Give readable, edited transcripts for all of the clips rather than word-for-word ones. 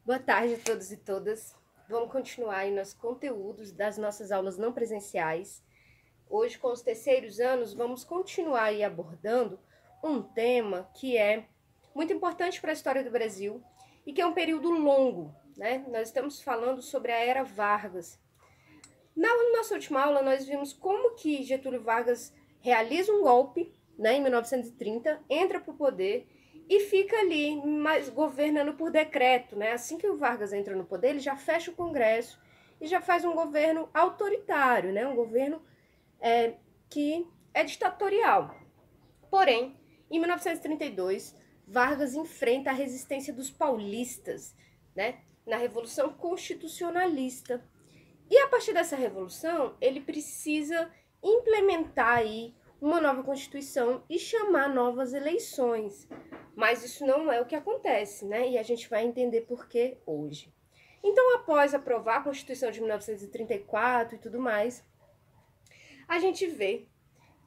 Boa tarde a todos e todas. Vamos continuar aí nos conteúdos das nossas aulas não presenciais. Hoje, com os terceiros anos, vamos continuar aí abordando um tema que é muito importante para a história do Brasil e que é um período longo, né? Nós estamos falando sobre a Era Vargas. Na nossa última aula, nós vimos como que Getúlio Vargas realiza um golpe, né, em 1930, entra para o poder e fica ali, mas governando por decreto, né? Assim que o Vargas entra no poder, ele já fecha o Congresso e já faz um governo autoritário, né? Um governo que é ditatorial. Porém, em 1932, Vargas enfrenta a resistência dos paulistas, né? Na Revolução Constitucionalista. E a partir dessa revolução, ele precisa implementar aí uma nova Constituição e chamar novas eleições. Mas isso não é o que acontece, né? E a gente vai entender por que hoje. Então, após aprovar a Constituição de 1934 e tudo mais, a gente vê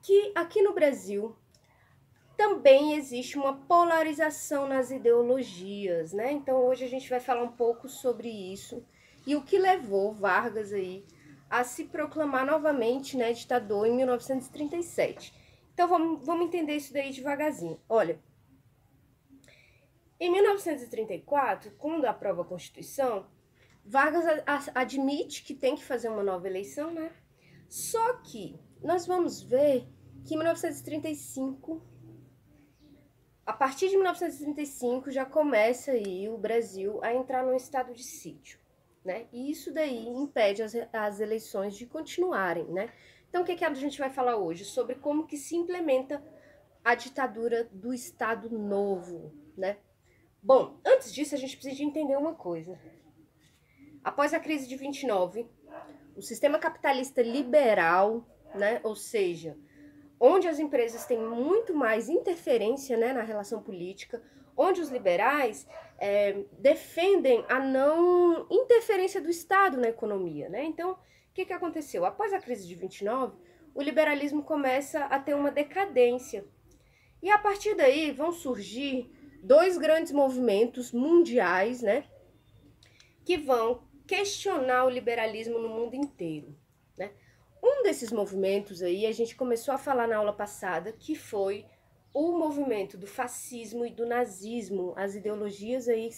que aqui no Brasil também existe uma polarização nas ideologias, né? Então, hoje a gente vai falar um pouco sobre isso e o que levou Vargas aí a se proclamar novamente, né, ditador em 1937. Então, vamos entender isso daí devagarzinho. Olha, em 1934, quando aprova a Constituição, Vargas admite que tem que fazer uma nova eleição, né? Só que nós vamos ver que em 1935, a partir de 1935, já começa aí o Brasil a entrar num estado de sítio, né? E isso daí impede as eleições de continuarem, né? Então, o que a gente vai falar hoje? Sobre como que se implementa a ditadura do Estado Novo, né? Bom, antes disso, a gente precisa entender uma coisa. Após a crise de 29, o sistema capitalista liberal, né? Ou seja, onde as empresas têm muito mais interferência, né, na relação política, onde os liberais defendem a não interferência do Estado na economia, né? Então, o que aconteceu? Após a crise de 29, o liberalismo começa a ter uma decadência. E a partir daí vão surgir dois grandes movimentos mundiais, né, que vão questionar o liberalismo no mundo inteiro, né? Um desses movimentos aí, a gente começou a falar na aula passada, que foi o movimento do fascismo e do nazismo, as ideologias aí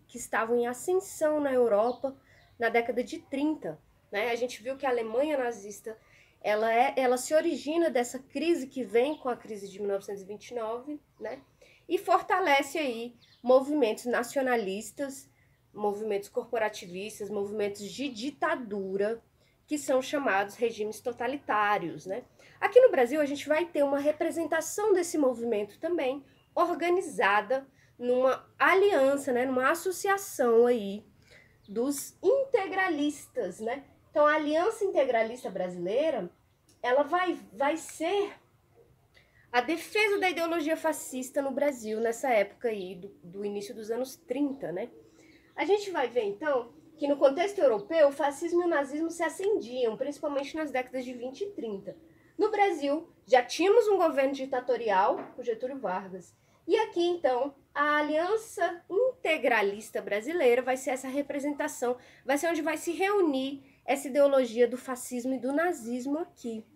que estavam em ascensão na Europa na década de 30, né? A gente viu que a Alemanha nazista, ela se origina dessa crise que vem com a crise de 1929, né? E fortalece aí movimentos nacionalistas, movimentos corporativistas, movimentos de ditadura, que são chamados regimes totalitários, né? Aqui no Brasil, a gente vai ter uma representação desse movimento também, organizada numa aliança, né? Numa associação aí dos integralistas, né? Então, a Aliança Integralista Brasileira, ela vai ser a defesa da ideologia fascista no Brasil nessa época aí, do início dos anos 30, né? A gente vai ver, então, que no contexto europeu, o fascismo e o nazismo se acendiam, principalmente nas décadas de 20 e 30. No Brasil, já tínhamos um governo ditatorial, o Getúlio Vargas. E aqui, então, a Aliança Integralista Brasileira vai ser essa representação, vai ser onde vai se reunir essa ideologia do fascismo e do nazismo aqui,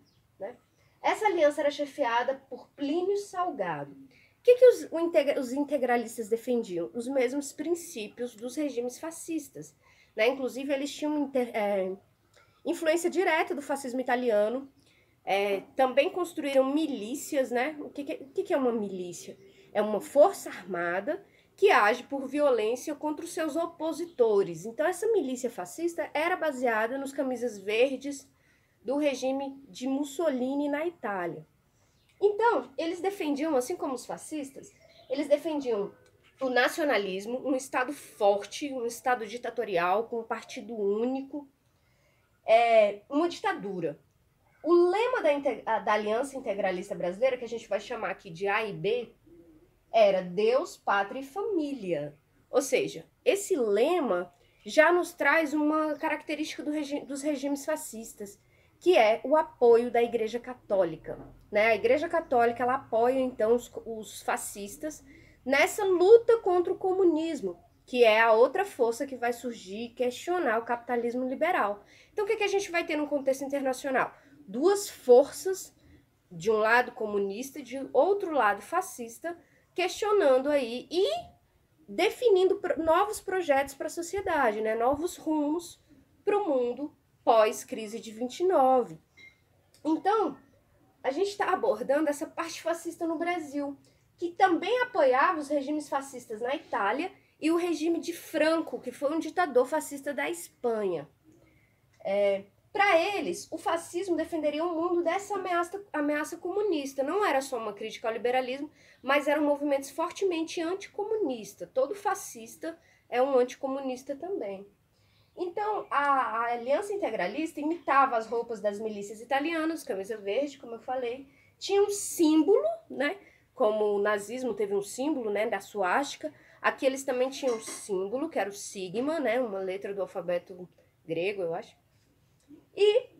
né? Essa aliança era chefiada por Plínio Salgado. O que os integralistas defendiam? Os mesmos princípios dos regimes fascistas, né? Inclusive, eles tinham influência direta do fascismo italiano. Também construíram milícias, né? O que é uma milícia? É uma força armada que age por violência contra os seus opositores. Então, essa milícia fascista era baseada nos camisas verdes do regime de Mussolini na Itália. Então, eles defendiam, assim como os fascistas, eles defendiam o nacionalismo, um Estado forte, um Estado ditatorial, com um partido único, uma ditadura. O lema da Aliança Integralista Brasileira, que a gente vai chamar aqui de A e B, era Deus, Pátria e Família. Ou seja, esse lema já nos traz uma característica dos regimes fascistas, que é o apoio da Igreja Católica, né? A Igreja Católica, ela apoia, então, os fascistas nessa luta contra o comunismo. que é a outra força que vai surgir e questionar o capitalismo liberal. Então, o que a gente vai ter no contexto internacional? Duas forças, de um lado comunista e de outro lado fascista, questionando aí e definindo novos projetos para a sociedade, né? Novos rumos para o mundo pós-crise de 29. Então, a gente está abordando essa parte fascista no Brasil, que também apoiava os regimes fascistas na Itália e o regime de Franco, que foi um ditador fascista da Espanha. Para eles, o fascismo defenderia o mundo dessa ameaça comunista. Não era só uma crítica ao liberalismo, mas eram movimentos fortemente anticomunistas. Todo fascista é um anticomunista também. Então, a Aliança Integralista imitava as roupas das milícias italianas, camisa verde, como eu falei, tinha um símbolo, né? Como o nazismo teve um símbolo, né, da suástica, aqui eles também tinham um símbolo, que era o sigma, né, uma letra do alfabeto grego, eu acho, e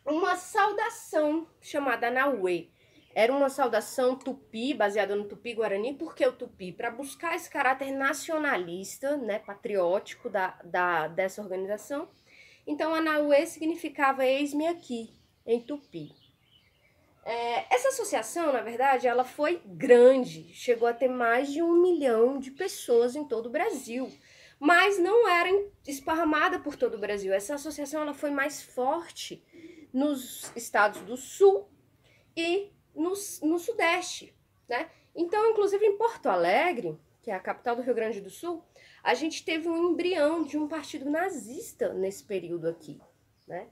uma saudação chamada Naue. Era uma saudação tupi, baseada no tupi-guarani. Por que o tupi? Para buscar esse caráter nacionalista, né, patriótico dessa organização. Então, a Naue significava eis-me aqui, em tupi. Essa associação, na verdade, ela foi grande. Chegou a ter mais de 1 milhão de pessoas em todo o Brasil. Mas não era esparramada por todo o Brasil. Essa associação ela foi mais forte nos estados do Sul e no Sudeste, né? Então, inclusive em Porto Alegre, que é a capital do Rio Grande do Sul, a gente teve um embrião de um partido nazista nesse período aqui, né?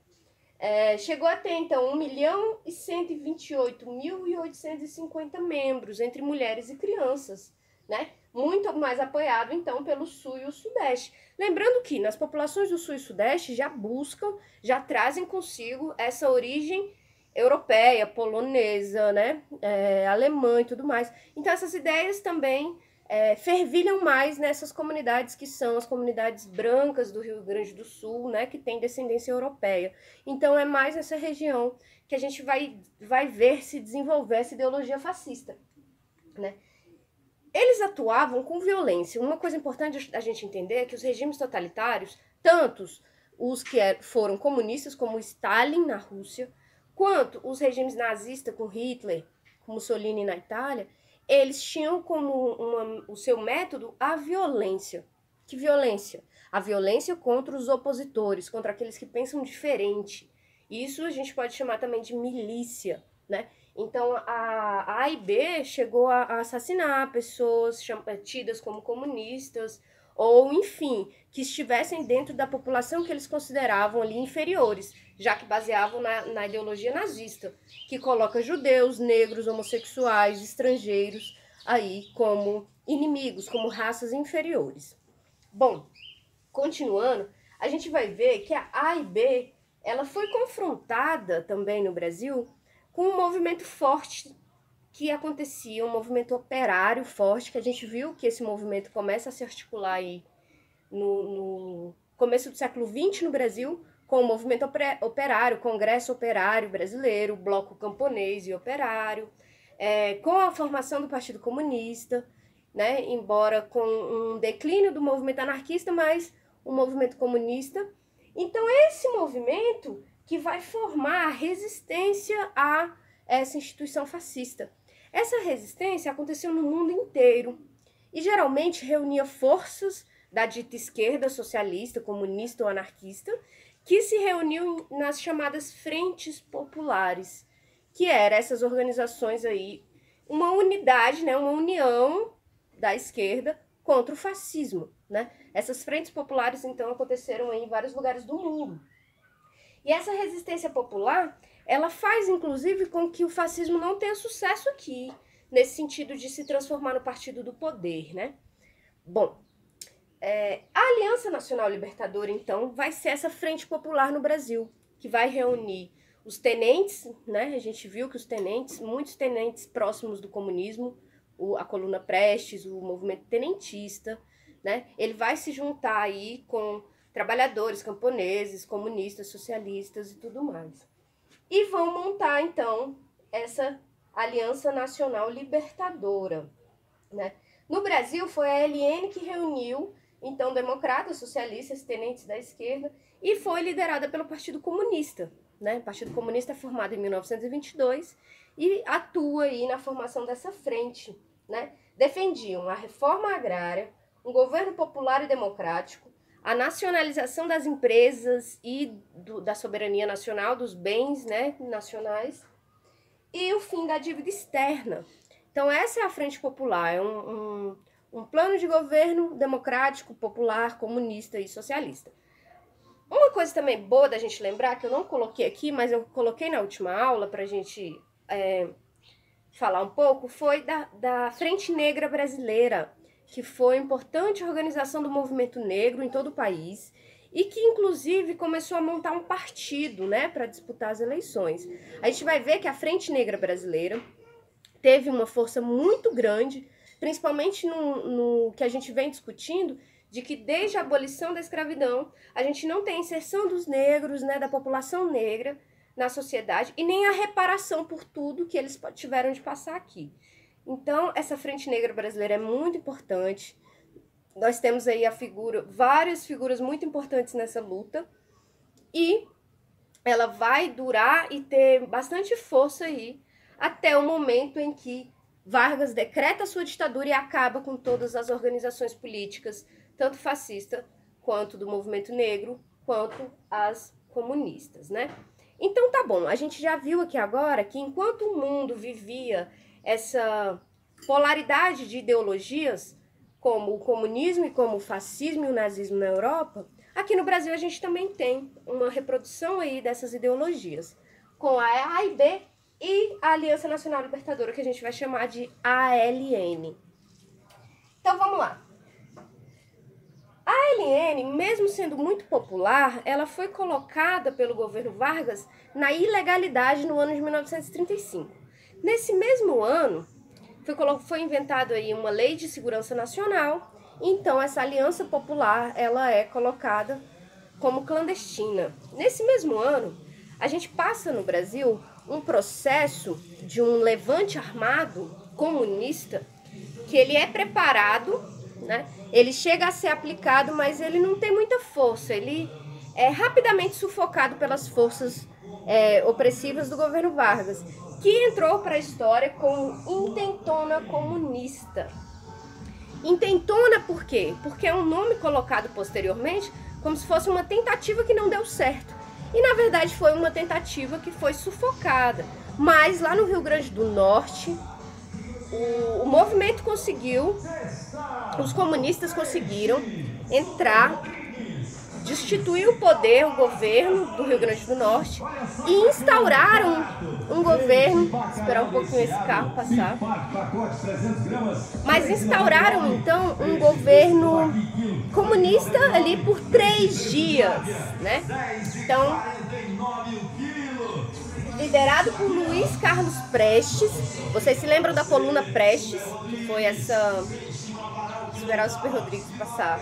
Chegou a ter, então, 1.128.850 membros, entre mulheres e crianças, né? Muito mais apoiado, então, pelo Sul e o Sudeste. Lembrando que nas populações do Sul e Sudeste já trazem consigo essa origem europeia, polonesa, né, alemã e tudo mais. Então, essas ideias também fervilham mais nessas comunidades que são as comunidades brancas do Rio Grande do Sul, né, que tem descendência europeia. Então, é mais nessa região que a gente vai ver se desenvolver essa ideologia fascista, né. Eles atuavam com violência. Uma coisa importante a gente entender é que os regimes totalitários, tantos os que foram comunistas, como Stalin na Rússia, quanto os regimes nazistas com Hitler, com Mussolini na Itália, eles tinham como o seu método a violência. Que violência? A violência contra os opositores, contra aqueles que pensam diferente. Isso a gente pode chamar também de milícia, né? Então, a AIB chegou a assassinar pessoas tidas como comunistas, ou, enfim, que estivessem dentro da população que eles consideravam ali inferiores, já que baseavam na ideologia nazista, que coloca judeus, negros, homossexuais, estrangeiros aí como inimigos, como raças inferiores. Bom, continuando, a gente vai ver que a AIB, ela foi confrontada também no Brasil com um movimento forte que acontecia, um movimento operário forte, que a gente viu que esse movimento começa a se articular aí no começo do século XX no Brasil, com o movimento operário, Congresso Operário Brasileiro, Bloco Camponês e Operário, com a formação do Partido Comunista, né, embora com um declínio do movimento anarquista, mas um movimento comunista. Então, esse movimento que vai formar a resistência a essa instituição fascista. Essa resistência aconteceu no mundo inteiro e geralmente reunia forças da dita esquerda socialista, comunista ou anarquista, que se reuniam nas chamadas frentes populares, que eram essas organizações aí, uma unidade, né, uma união da esquerda contra o fascismo, né? Essas frentes populares, então, aconteceram aí em vários lugares do mundo. E essa resistência popular, ela faz, inclusive, com que o fascismo não tenha sucesso aqui, nesse sentido de se transformar no partido do poder, né? Bom, a Aliança Nacional Libertadora, então, vai ser essa frente popular no Brasil, que vai reunir os tenentes, né? A gente viu que os tenentes, muitos tenentes próximos do comunismo, a Coluna Prestes, o movimento tenentista, né? Ele vai se juntar aí com trabalhadores, camponeses, comunistas, socialistas e tudo mais. E vão montar, então, essa Aliança Nacional Libertadora, né? No Brasil, foi a ALN que reuniu então democratas, socialistas, tenentes da esquerda, e foi liderada pelo Partido Comunista, né? O Partido Comunista é formado em 1922 e atua aí na formação dessa frente, né? Defendiam a reforma agrária, um governo popular e democrático, a nacionalização das empresas e da soberania nacional, dos bens, né, nacionais, e o fim da dívida externa. Então essa é a Frente Popular, é um plano de governo democrático, popular, comunista e socialista. Uma coisa também boa da gente lembrar, que eu não coloquei aqui, mas eu coloquei na última aula para a gente falar um pouco, foi da Frente Negra Brasileira, que foi importante organização do movimento negro em todo o país e que, inclusive, começou a montar um partido, né, para disputar as eleições. A gente vai ver que a Frente Negra Brasileira teve uma força muito grande, principalmente no que a gente vem discutindo, de que desde a abolição da escravidão, a gente não tem inserção dos negros, né, da população negra na sociedade, e nem a reparação por tudo que eles tiveram de passar aqui. Então, essa Frente Negra Brasileira é muito importante. Nós temos aí várias figuras muito importantes nessa luta, e ela vai durar e ter bastante força aí, até o momento em que Vargas decreta sua ditadura e acaba com todas as organizações políticas, tanto fascista quanto do movimento negro, quanto as comunistas, né? Então tá bom, a gente já viu aqui agora que enquanto o mundo vivia essa polaridade de ideologias, como o comunismo e como o fascismo e o nazismo na Europa, aqui no Brasil a gente também tem uma reprodução aí dessas ideologias, com a AIB e a Aliança Nacional Libertadora, que a gente vai chamar de ALN. Então vamos lá. A ALN, mesmo sendo muito popular, ela foi colocada pelo governo Vargas na ilegalidade no ano de 1935. Nesse mesmo ano, foi inventado aí uma lei de segurança nacional, então essa aliança popular ela é colocada como clandestina. Nesse mesmo ano, a gente passa no Brasil um processo de um levante armado comunista, que ele é preparado, né? Ele chega a ser aplicado, mas ele não tem muita força, ele é rapidamente sufocado pelas forças opressivas do governo Vargas, que entrou para a história como intentona comunista. Intentona por quê? Porque é um nome colocado posteriormente como se fosse uma tentativa que não deu certo. E na verdade foi uma tentativa que foi sufocada. Mas lá no Rio Grande do Norte, o movimento conseguiu, os comunistas conseguiram entrar, destituir o poder, o governo do Rio Grande do Norte, e instauraram um governo, esperar um pouquinho esse carro passar, mas instauraram então um governo comunista ali por 3 dias, né? Então, liderado por Luiz Carlos Prestes. Vocês se lembram da coluna Prestes, que foi essa... Esperar o Super Rodrigues passar.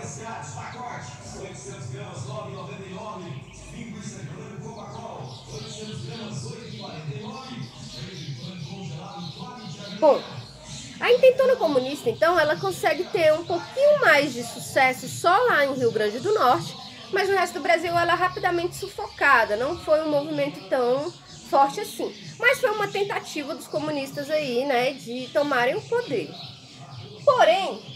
Bom, a intentona comunista, então, ela consegue ter um pouquinho mais de sucesso só lá em Rio Grande do Norte, mas no resto do Brasil ela é rapidamente sufocada, não foi um movimento tão forte assim. Mas foi uma tentativa dos comunistas aí, né, de tomarem o poder. Porém,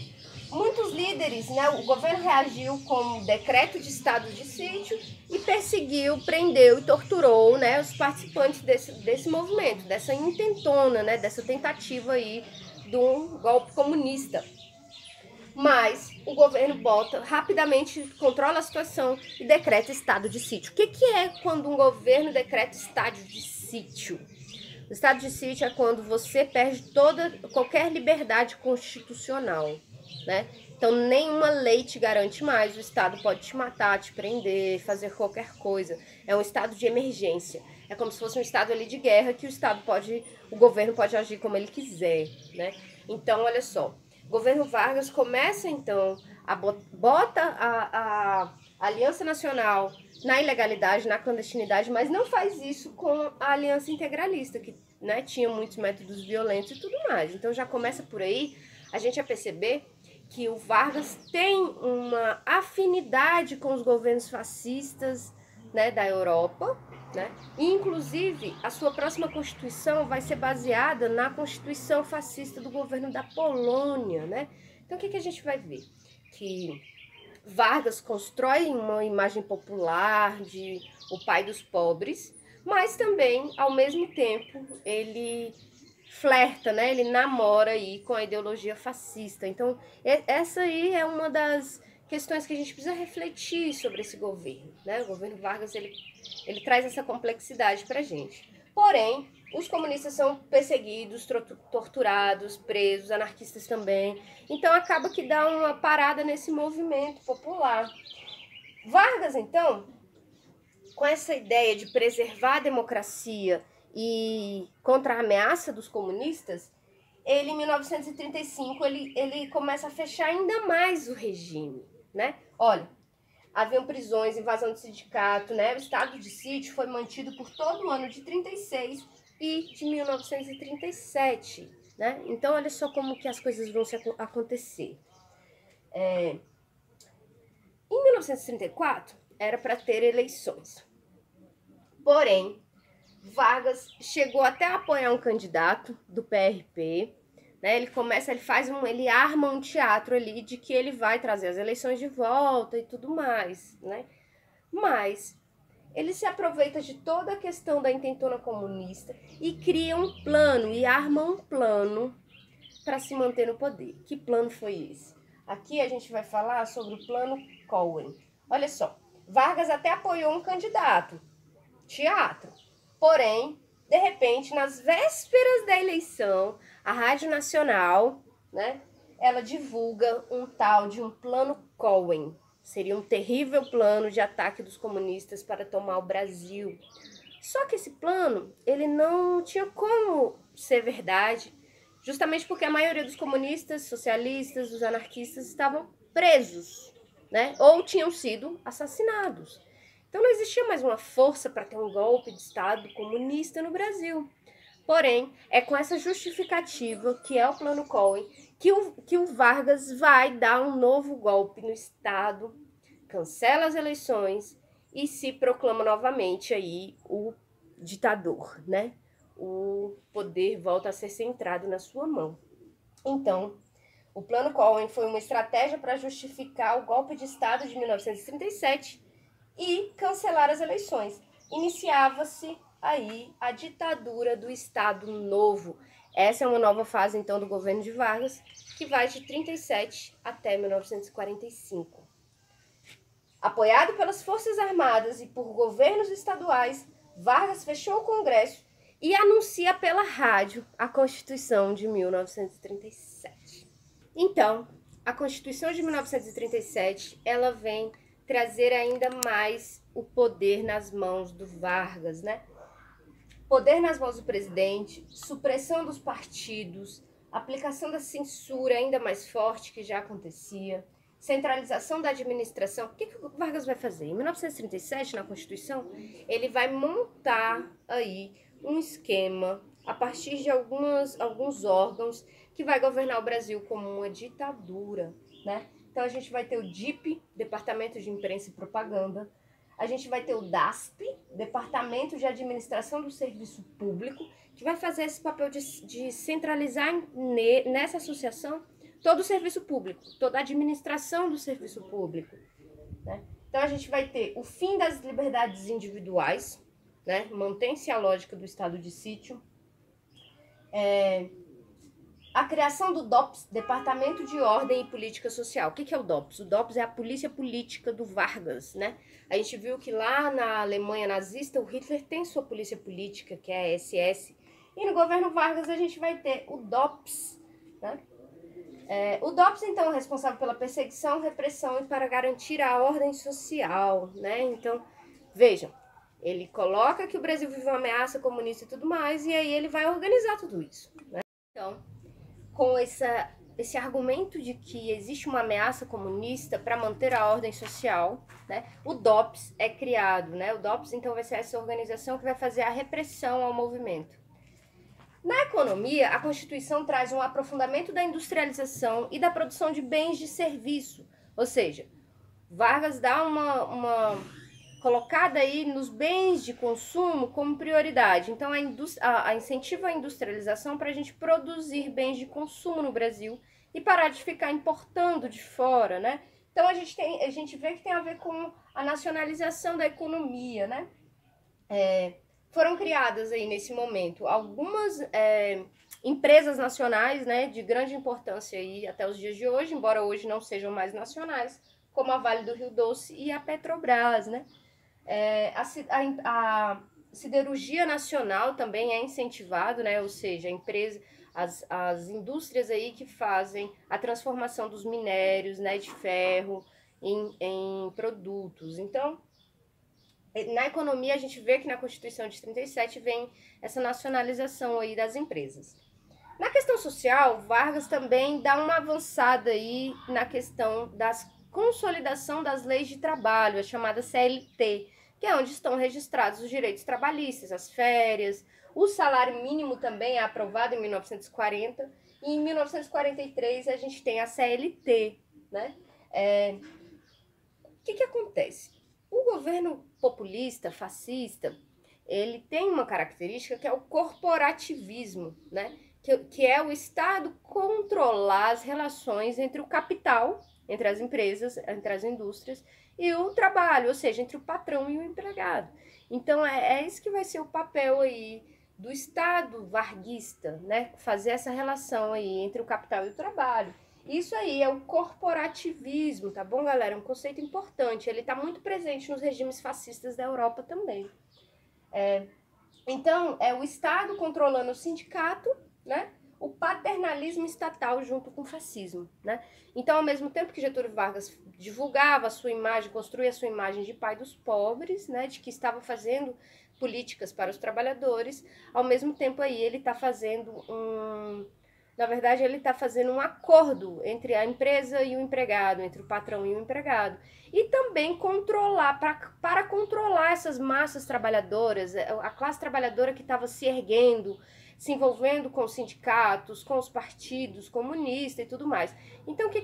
muitos líderes, né, o governo reagiu com um decreto de estado de sítio e perseguiu, prendeu e torturou, né, os participantes desse movimento, dessa intentona, né, dessa tentativa aí de um golpe comunista. Mas o governo rapidamente controla a situação e decreta estado de sítio. O que é quando um governo decreta estado de sítio? O estado de sítio é quando você perde qualquer liberdade constitucional, né? Então nenhuma lei te garante mais, o Estado pode te matar, te prender, fazer qualquer coisa. É um estado de emergência. É como se fosse um estado ali de guerra que o governo pode agir como ele quiser, né? Então, olha só, o governo Vargas começa então bota a Aliança Nacional na ilegalidade, na clandestinidade, mas não faz isso com a Aliança Integralista, que, né, tinha muitos métodos violentos e tudo mais. Então já começa por aí a gente a perceber que o Vargas tem uma afinidade com os governos fascistas, né, da Europa, né? E, inclusive, a sua próxima Constituição vai ser baseada na Constituição fascista do governo da Polônia, né? Então, o que a gente vai ver? Que Vargas constrói uma imagem popular de o pai dos pobres, mas também, ao mesmo tempo, ele flerta, né? Ele namora aí com a ideologia fascista. Então, essa aí é uma das questões que a gente precisa refletir sobre esse governo, né? O governo Vargas, ele traz essa complexidade pra gente. Porém, os comunistas são perseguidos, torturados, presos, anarquistas também. Então, acaba que dá uma parada nesse movimento popular. Vargas, então, com essa ideia de preservar a democracia e contra a ameaça dos comunistas, ele, em 1935, ele começa a fechar ainda mais o regime, né? Olha, haviam prisões, invasão de sindicato, né? O estado de sítio foi mantido por todo o ano de 36 e de 1937, né? Então, olha só como que as coisas vão acontecer. Em 1934, era para ter eleições. Porém, Vargas chegou até a apoiar um candidato do PRP, né? Ele arma um teatro ali de que ele vai trazer as eleições de volta e tudo mais, né? Mas ele se aproveita de toda a questão da intentona comunista e cria um plano e arma um plano para se manter no poder. Que plano foi esse? Aqui a gente vai falar sobre o plano Cohen. Olha só, Vargas até apoiou um candidato, teatro. Porém, de repente, nas vésperas da eleição, a Rádio Nacional, né, ela divulga um tal de um plano Cohen. Seria um terrível plano de ataque dos comunistas para tomar o Brasil. Só que esse plano, ele não tinha como ser verdade, justamente porque a maioria dos comunistas, socialistas, dos anarquistas estavam presos, né, ou tinham sido assassinados. Então não existia mais uma força para ter um golpe de Estado comunista no Brasil. Porém, é com essa justificativa, que é o plano Cohen, que o Vargas vai dar um novo golpe no Estado, cancela as eleições e se proclama novamente aí o ditador, né? O poder volta a ser centrado na sua mão. Então, o plano Cohen foi uma estratégia para justificar o golpe de Estado de 1937 e cancelar as eleições. Iniciava-se aí a ditadura do Estado Novo. Essa é uma nova fase, então, do governo de Vargas, que vai de 37 até 1945. Apoiado pelas Forças Armadas e por governos estaduais, Vargas fechou o Congresso e anuncia pela rádio a Constituição de 1937. Então, a Constituição de 1937, ela vem trazer ainda mais o poder nas mãos do Vargas, né? Poder nas mãos do presidente, supressão dos partidos, aplicação da censura ainda mais forte que já acontecia, centralização da administração. O que o Vargas vai fazer? Em 1937, na Constituição, ele vai montar aí um esquema a partir de alguns órgãos que vai governar o Brasil como uma ditadura, né? Então, a gente vai ter o DIP, Departamento de Imprensa e Propaganda. A gente vai ter o DASP, Departamento de Administração do Serviço Público, que vai fazer esse papel de centralizar nessa associação todo o serviço público, toda a administração do serviço público, né? Então, a gente vai ter o fim das liberdades individuais, né? Mantém-se a lógica do estado de sítio. A criação do DOPS, Departamento de Ordem e Política Social. O que é o DOPS? O DOPS é a polícia política do Vargas, né? A gente viu que lá na Alemanha nazista, o Hitler tem sua polícia política, que é a SS. E no governo Vargas a gente vai ter o DOPS, né? O DOPS, então, é responsável pela perseguição, repressão e para garantir a ordem social, né? Então, vejam, ele coloca que o Brasil vive uma ameaça comunista e tudo mais, e aí ele vai organizar tudo isso, né? Então, com esse argumento de que existe uma ameaça comunista para manter a ordem social, né, o DOPS é criado, né? O DOPS, então, vai ser essa organização que vai fazer a repressão ao movimento. Na economia, a Constituição traz um aprofundamento da industrialização e da produção de bens de serviço, ou seja, Vargas dá uma colocada aí nos bens de consumo como prioridade. Então, a incentiva a industrialização para a gente produzir bens de consumo no Brasil e parar de ficar importando de fora, né? Então, a gente vê que tem a ver com a nacionalização da economia, né? Foram criadas aí nesse momento algumas empresas nacionais, né, de grande importância aí até os dias de hoje, embora hoje não sejam mais nacionais, como a Vale do Rio Doce e a Petrobras, né? A siderurgia nacional também é incentivado, né? Ou seja, as indústrias aí que fazem a transformação dos minérios, né, de ferro em produtos. Então, na economia, a gente vê que na Constituição de 37 vem essa nacionalização aí das empresas. Na questão social, Vargas também dá uma avançada aí na questão da consolidação das leis de trabalho, a chamada CLT, que é onde estão registrados os direitos trabalhistas, as férias, o salário mínimo também é aprovado em 1940, e em 1943 a gente tem a CLT, né? O que acontece? O governo populista, fascista, ele tem uma característica que é o corporativismo, né? Que é o Estado controlar as relações entre o capital, entre as empresas, entre as indústrias, e o trabalho, ou seja, entre o patrão e o empregado. Então, é isso que vai ser o papel aí do Estado varguista, né? Fazer essa relação aí entre o capital e o trabalho. Isso aí é o corporativismo, tá bom, galera? É um conceito importante. Ele está muito presente nos regimes fascistas da Europa também. Então, é o Estado controlando o sindicato, né? O paternalismo estatal junto com o fascismo, né? Então, ao mesmo tempo que Getúlio Vargas divulgava a sua imagem, construía a sua imagem de pai dos pobres, né? De que estava fazendo políticas para os trabalhadores, ao mesmo tempo aí ele está fazendo Na verdade, ele está fazendo um acordo entre a empresa e o empregado, entre o patrão e o empregado. E também controlar, para controlar essas massas trabalhadoras, a classe trabalhadora que estava se erguendo, se envolvendo com os sindicatos, com os partidos comunistas e tudo mais. Então, o que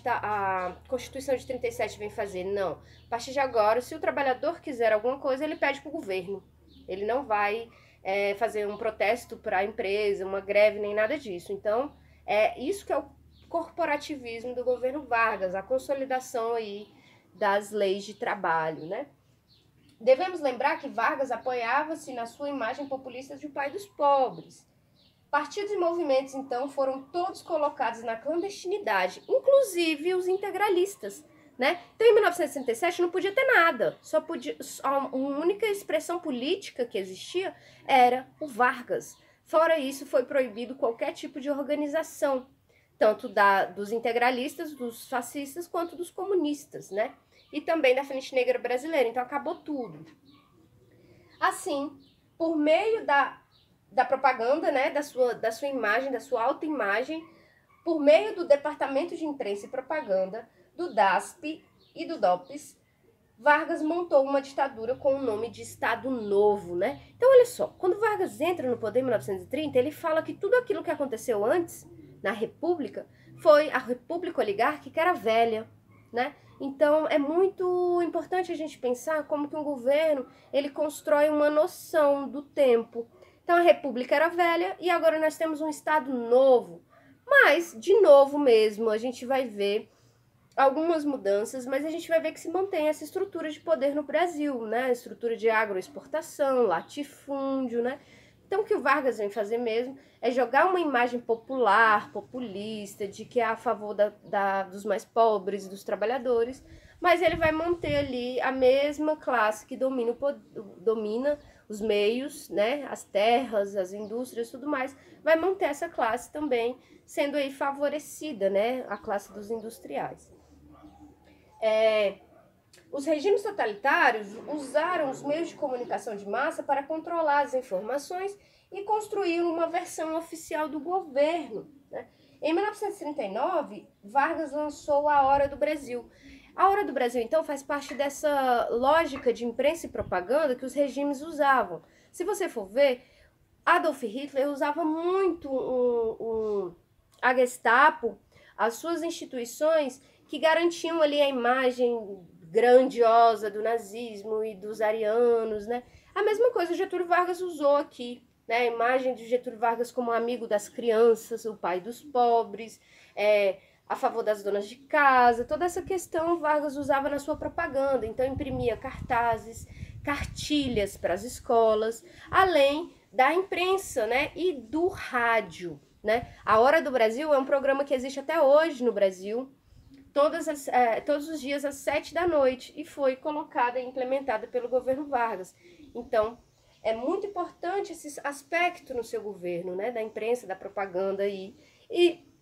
a Constituição de 37 vem fazer? Não. A partir de agora, se o trabalhador quiser alguma coisa, ele pede para o governo. Ele não vai fazer um protesto para a empresa, uma greve, nem nada disso. Então, isso que é o corporativismo do governo Vargas, a consolidação aí das leis de trabalho, né? Devemos lembrar que Vargas apoiava-se na sua imagem populista de pai dos pobres. Partidos e movimentos, então, foram todos colocados na clandestinidade, inclusive os integralistas, né? Então, em 1967 não podia ter nada, a única expressão política que existia era o Vargas. Fora isso, foi proibido qualquer tipo de organização, tanto dos integralistas, dos fascistas, quanto dos comunistas, né? E também da Frente Negra Brasileira, então acabou tudo. Assim, por meio da propaganda, né, da sua imagem, da sua autoimagem, por meio do Departamento de Imprensa e Propaganda, do DASP e do DOPS, Vargas montou uma ditadura com o nome de Estado Novo, né? Então, olha só, quando Vargas entra no poder em 1930, ele fala que tudo aquilo que aconteceu antes, na República, foi a República Oligárquica era velha, né? Então, é muito importante a gente pensar como que um governo, ele constrói uma noção do tempo. Então, a República era velha e agora nós temos um Estado novo. Mas, de novo mesmo, a gente vai ver algumas mudanças, mas a gente vai ver que se mantém essa estrutura de poder no Brasil, né? A estrutura de agroexportação, latifúndio, né? Então, o que o Vargas vem fazer mesmo é jogar uma imagem popular, populista, de que é a favor dos mais pobres, dos trabalhadores, mas ele vai manter ali a mesma classe que domina os meios, né? As terras, as indústrias, tudo mais, vai manter essa classe também sendo aí favorecida, né? A classe dos industriais. Os regimes totalitários usaram os meios de comunicação de massa para controlar as informações e construir uma versão oficial do governo, né? Em 1939, Vargas lançou A Hora do Brasil. A Hora do Brasil, então, faz parte dessa lógica de imprensa e propaganda que os regimes usavam. Se você for ver, Adolf Hitler usava muito a Gestapo, as suas instituições que garantiam ali a imagem grandiosa do nazismo e dos arianos, né? A mesma coisa o Getúlio Vargas usou aqui, né? A imagem de Getúlio Vargas como amigo das crianças, o pai dos pobres, a favor das donas de casa, toda essa questão Vargas usava na sua propaganda, então imprimia cartazes, cartilhas para as escolas, além da imprensa, né, e do rádio, né? A Hora do Brasil é um programa que existe até hoje no Brasil, todos os dias às 7 da noite, e foi colocada e implementada pelo governo Vargas. Então, é muito importante esse aspecto no seu governo, né, da imprensa, da propaganda e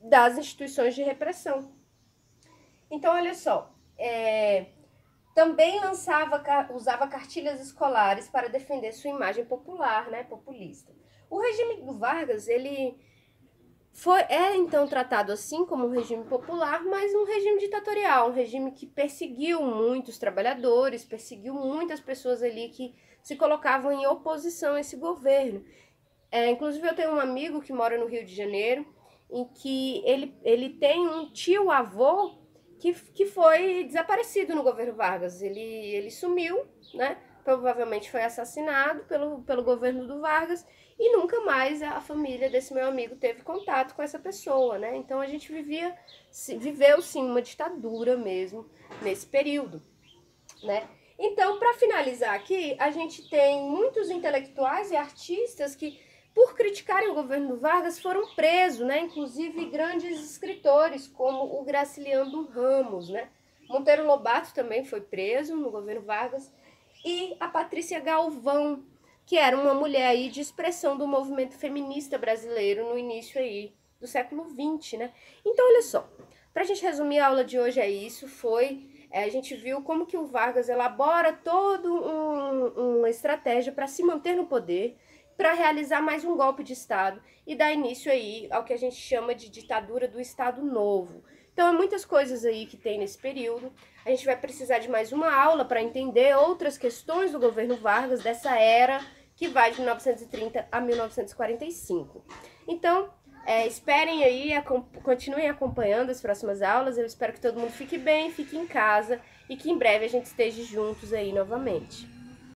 das instituições de repressão. Então, olha só, também usava cartilhas escolares para defender sua imagem popular, né, populista. O regime do Vargas, ele é então tratado assim como um regime popular, mas um regime ditatorial, um regime que perseguiu muitos trabalhadores, perseguiu muitas pessoas ali que se colocavam em oposição a esse governo. Inclusive eu tenho um amigo que mora no Rio de Janeiro, em que ele tem um tio-avô que foi desaparecido no governo Vargas. Ele sumiu, né? Provavelmente foi assassinado pelo governo do Vargas e nunca mais a família desse meu amigo teve contato com essa pessoa, né? Então a gente viveu sim uma ditadura mesmo nesse período, né? Então, para finalizar aqui, a gente tem muitos intelectuais e artistas que, por criticarem o governo do Vargas, foram presos, né? Inclusive grandes escritores, como o Graciliano Ramos, né? Monteiro Lobato também foi preso no governo Vargas. E a Patrícia Galvão, que era uma mulher aí de expressão do movimento feminista brasileiro no início aí do século XX, né? Então, olha só, pra gente resumir a aula de hoje é isso, a gente viu como que o Vargas elabora toda uma estratégia para se manter no poder, para realizar mais um golpe de Estado e dar início aí ao que a gente chama de ditadura do Estado Novo. Então, há muitas coisas aí que tem nesse período. A gente vai precisar de mais uma aula para entender outras questões do governo Vargas, dessa era que vai de 1930 a 1945. Então, esperem aí, continuem acompanhando as próximas aulas. Eu espero que todo mundo fique bem, fique em casa e que em breve a gente esteja juntos aí novamente.